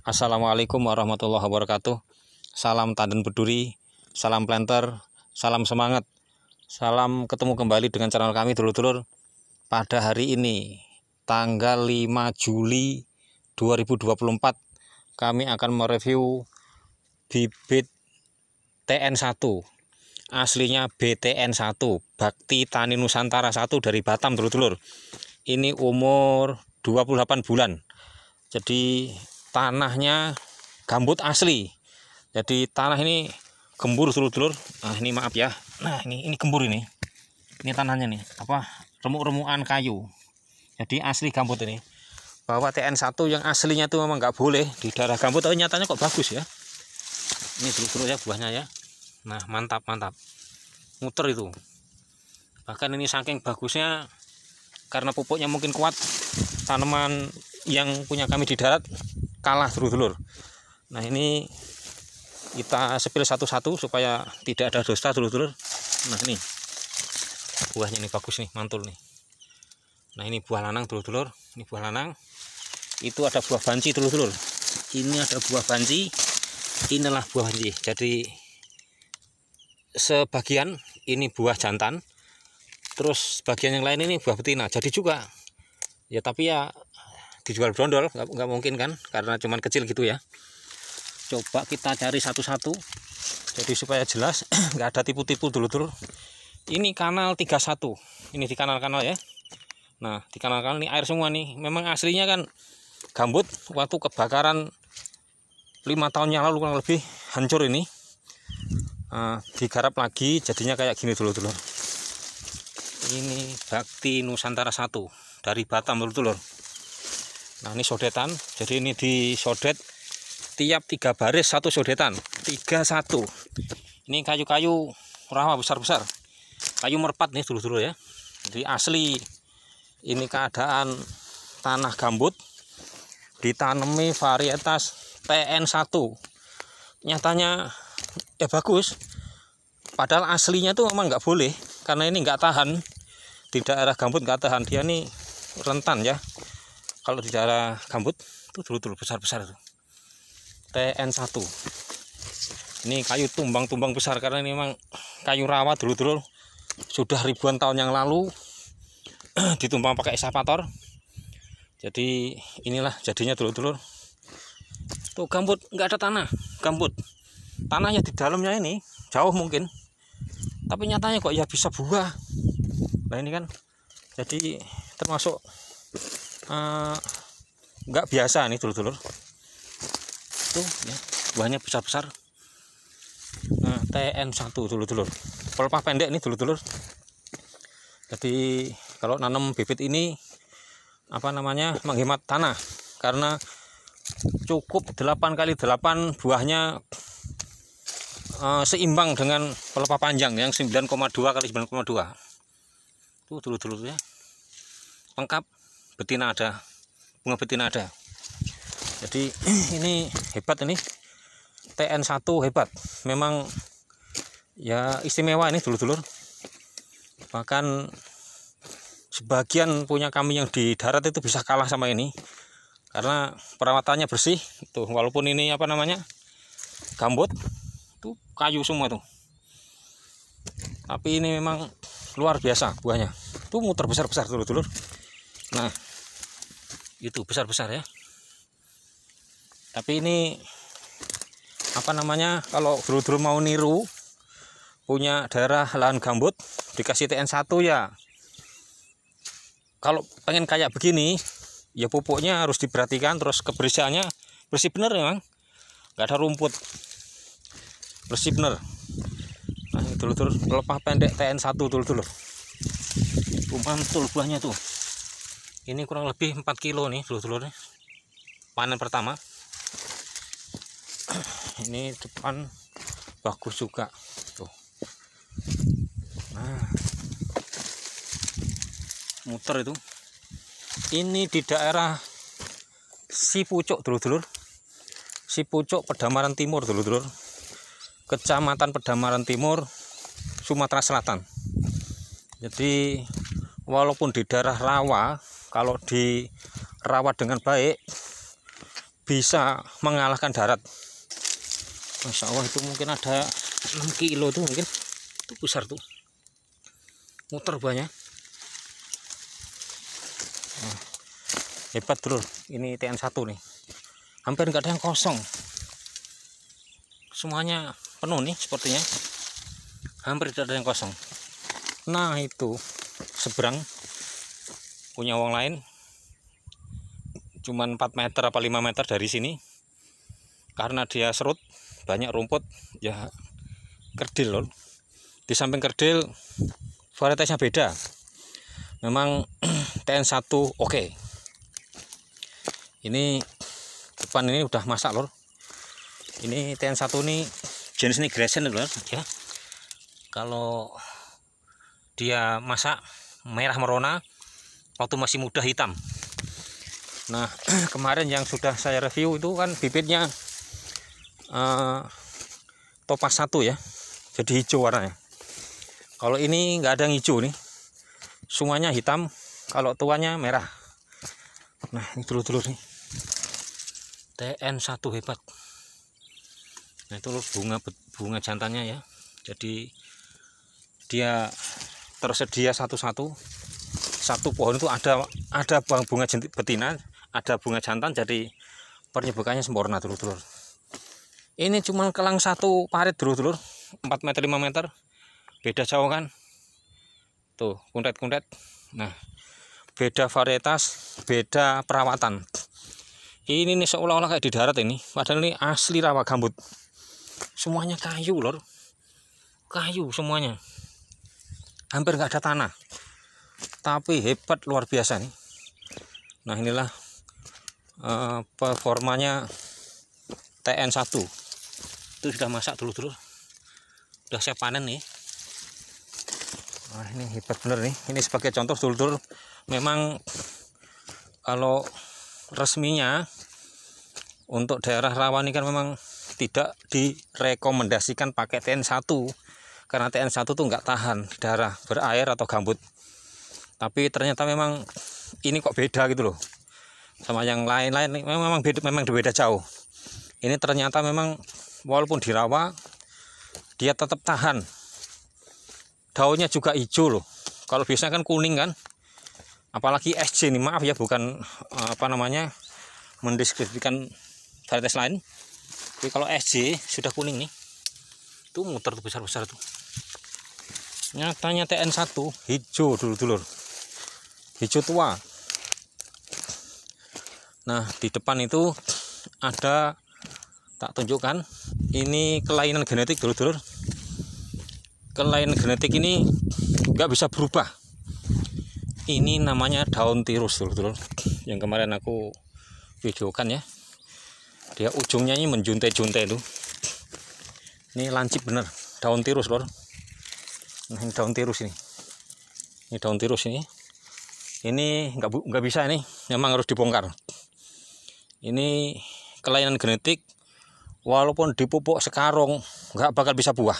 Assalamualaikum warahmatullahi wabarakatuh. Salam tandan berduri, salam planter, salam semangat. Salam ketemu kembali dengan channel kami dulur-dulur. Pada hari ini tanggal 5 Juli 2024 kami akan mereview bibit TN1. Aslinya BTN1, Bakti Tani Nusantara 1 dari Batam dulur-dulur. Ini umur 28 bulan. Jadi tanahnya gambut asli. Jadi tanah ini gembur dulur-dulur. Nah, ini maaf ya. Nah, ini gembur ini. Ini tanahnya nih, remuk-remukan kayu. Jadi asli gambut ini. Bahwa TN1 yang aslinya itu memang nggak boleh di daerah gambut, tapi nyatanya kok bagus ya. Ini dulur-dulur ya buahnya ya. Nah, mantap. Muter itu. Bahkan ini saking bagusnya karena pupuknya mungkin kuat, tanaman yang punya kami di darat kalah dulur-dulur. Nah, ini kita sepil satu-satu supaya tidak ada dosa dulur-dulur. Nah, ini buahnya ini bagus nih, mantul nih. Nah, ini buah lanang dulur-dulur. Ini buah lanang. Itu ada buah banci dulur-dulur. Ini ada buah banci. Inilah buah banci. Jadi sebagian ini buah jantan. Terus bagian yang lain ini buah betina. Jadi juga ya, tapi ya dijual brondol nggak mungkin kan, karena cuman kecil gitu ya. Coba kita cari satu-satu jadi supaya jelas nggak ada tipu-tipu dulu. Ini kanal 31, ini di kanal-kanal ya. Nah, di kanal-kanal ini air semua nih. Memang aslinya kan gambut, waktu kebakaran 5 tahun yang lalu kurang lebih hancur ini. Digarap lagi jadinya kayak gini dulu. Ini Bakti Nusantara 1 dari Batam dulur. Nah, ini sodetan. Jadi ini disodet tiap 3 baris satu sodetan. 31. Ini kayu-kayu rawa besar-besar. Kayu merpat nih dulur ya. Jadi asli ini keadaan tanah gambut ditanami varietas TN1. Nyatanya ya bagus. Padahal aslinya tuh memang nggak boleh karena ini nggak tahan. Di daerah gambut nggak tahan, dia nih rentan ya. Kalau di daerah gambut tuh dulu besar-besar tuh. TN1. Ini kayu tumbang besar karena ini memang kayu rawa dulu. Sudah ribuan tahun yang lalu ditumbang pakai eskavator. Jadi inilah jadinya dulu. Tuh gambut, nggak ada tanah, gambut. Tanahnya di dalamnya ini jauh mungkin. Tapi nyatanya kok ya bisa buah. Nah, ini kan jadi termasuk nggak biasa nih dulur. Tuh ya, buahnya besar-besar. Nah, TN1 dulur. Pelepah pendek nih dulur. Jadi kalau nanam bibit ini menghemat tanah karena cukup 8x8 buahnya seimbang dengan pelepah panjang yang 9,2x9,2. Tuh dulur ya. Lengkap, betina ada, bunga betina ada. Jadi ini hebat ini. TN1 hebat. Memang ya istimewa ini dulur. Bahkan sebagian punya kami yang di darat itu bisa kalah sama ini. Karena perawatannya bersih. Tuh, walaupun ini gambut, tuh kayu semua tuh. Tapi ini memang luar biasa buahnya. Tuh muter besar-besar dulur. Nah, itu besar-besar ya. Tapi ini kalau dulur mau niru punya daerah lahan gambut dikasih TN1 ya. Kalau pengen kayak begini ya pupuknya harus diperhatikan, terus kebersihannya bersih bener memang. Nggak ada rumput. Bersih bener. Nah, dulur pelepah pendek TN1 dulur. Mantul buahnya tuh. Ini kurang lebih 4 kilo nih dulur. Panen pertama. Ini depan bagus juga tuh. Nah, muter itu. Ini di daerah Sipucuk dulur. Sipucuk Pedamaran Timur dulur. Kecamatan Pedamaran Timur, Sumatera Selatan. Jadi walaupun di daerah rawa, kalau dirawat dengan baik bisa mengalahkan darat. Masya Allah, itu mungkin ada 6 kilo tuh, mungkin itu besar tuh, muter banyak. Nah, hebat bro, ini TN1 nih, hampir nggak ada yang kosong, semuanya penuh nih sepertinya, hampir tidak ada yang kosong. Nah itu seberang punya orang lain, cuman 4 meter apa 5 meter dari sini, karena dia serut banyak rumput ya, kerdil loh. Di samping kerdil varietasnya beda, memang TN1 oke. Ini depan ini udah masak lor. Ini TN1 ini jenis Nigresen lor ya. Kalau dia masak merah merona, waktu masih muda hitam. Nah kemarin yang sudah saya review itu kan bibitnya Topaz 1 ya, jadi hijau warnanya. Kalau ini nggak ada yang hijau nih, semuanya hitam, kalau tuanya merah. Nah ini dulur-dulur nih, TN1 hebat. Nah itu bunga jantannya ya, jadi dia tersedia satu pohon itu ada bunga betina, ada bunga jantan, jadi penyebukannya sempurna dulur-dulur. Ini cuma kelang satu parit dulur-dulur, 4 meter 5 meter, beda jauh kan tuh, kuntet-kuntet. Nah beda varietas, beda perawatan. Ini nih seolah-olah kayak di darat ini, padahal ini asli rawa gambut, semuanya kayu lor, kayu semuanya, hampir nggak ada tanah, tapi hebat luar biasa nih. Nah inilah performanya TN1. Itu sudah masak dulu, udah saya panen nih. Nah ini hebat bener nih, ini sebagai contoh dulu. Memang kalau resminya untuk daerah rawa ini kan memang tidak direkomendasikan pakai TN1, karena TN1 tuh nggak tahan daerah berair atau gambut. Tapi ternyata memang ini kok beda gitu loh sama yang lain-lain, memang beda jauh. Ini ternyata memang walaupun di rawa dia tetap tahan, daunnya juga hijau loh. Kalau biasanya kan kuning kan, apalagi SJ nih, maaf ya, bukan mendeskripsikan varietas lain, tapi kalau SJ sudah kuning nih, itu muter tuh besar-besar tuh. Nyatanya TN1 hijau dulur-dulur, hijau tua. Nah di depan itu ada, tak tunjukkan, ini kelainan genetik dulur-dulur. Kelainan genetik ini nggak bisa berubah. Ini namanya daun tirus dulur-dulur, yang kemarin aku videokan ya. Dia ujungnya ini menjuntai-juntai itu. Ini lancip bener, daun tirus lor. Nah ini daun tirus ini. Ini daun tirus ini. Ini nggak bisa, ini memang harus dibongkar. Ini kelainan genetik, walaupun dipupuk sekarung nggak bakal bisa buah.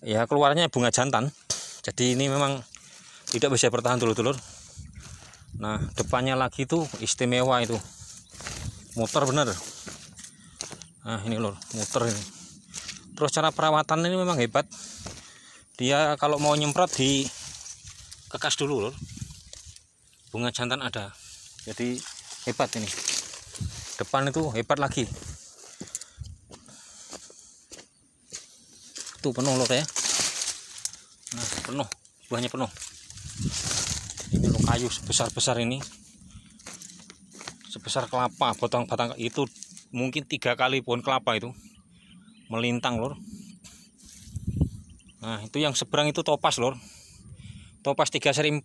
Ya keluarnya bunga jantan. Jadi ini memang tidak bisa bertahan dulur-dulur. Nah depannya lagi tuh istimewa itu, muter bener. Nah ini lor, muter ini. Terus cara perawatan ini memang hebat. Dia kalau mau nyemprot di kekas dulu lor, bunga jantan ada, jadi hebat ini. Depan itu hebat lagi, tuh penuh lor ya. Nah penuh, buahnya penuh. Ini loh, kayu sebesar-besar ini, sebesar kelapa, batang itu mungkin 3 kali pohon kelapa itu melintang lor. Nah itu yang seberang itu Topaz lor, Topaz 3 seri 4.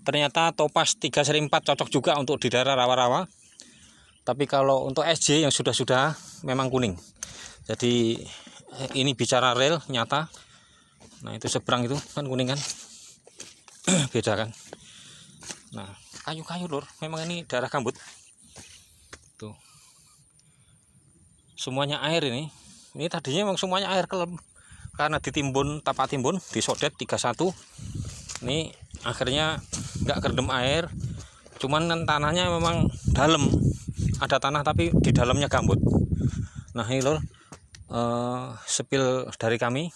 Ternyata Topaz 3 seri 4 cocok juga untuk di daerah rawa-rawa. Tapi kalau untuk SJ yang sudah memang kuning. Jadi ini bicara real nyata. Nah itu seberang itu kan kuning kan, beda kan. Nah kayu-kayu lor, memang ini daerah gambut tuh, semuanya air ini. Ini tadinya memang semuanya air kelem, karena ditimbun, tapak timbun, disodet 31. Ini akhirnya nggak kerendam air, cuman tanahnya memang dalam, ada tanah tapi di dalamnya gambut. Nah ini lur, spill dari kami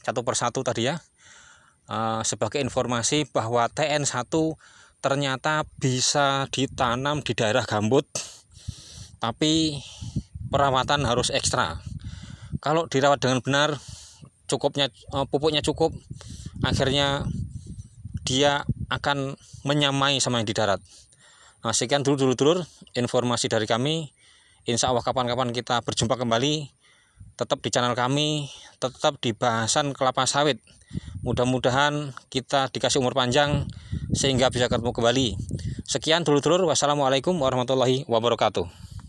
satu persatu tadi ya, sebagai informasi bahwa TN1 ternyata bisa ditanam di daerah gambut, tapi perawatan harus ekstra. Kalau dirawat dengan benar, pupuknya cukup, akhirnya dia akan menyamai sama yang di darat. Nah, sekian dulu dulur informasi dari kami. Insya Allah kapan-kapan kita berjumpa kembali, tetap di channel kami, tetap di bahasan kelapa sawit. Mudah-mudahan kita dikasih umur panjang sehingga bisa ketemu kembali. Sekian dulur-dulur, wassalamualaikum warahmatullahi wabarakatuh.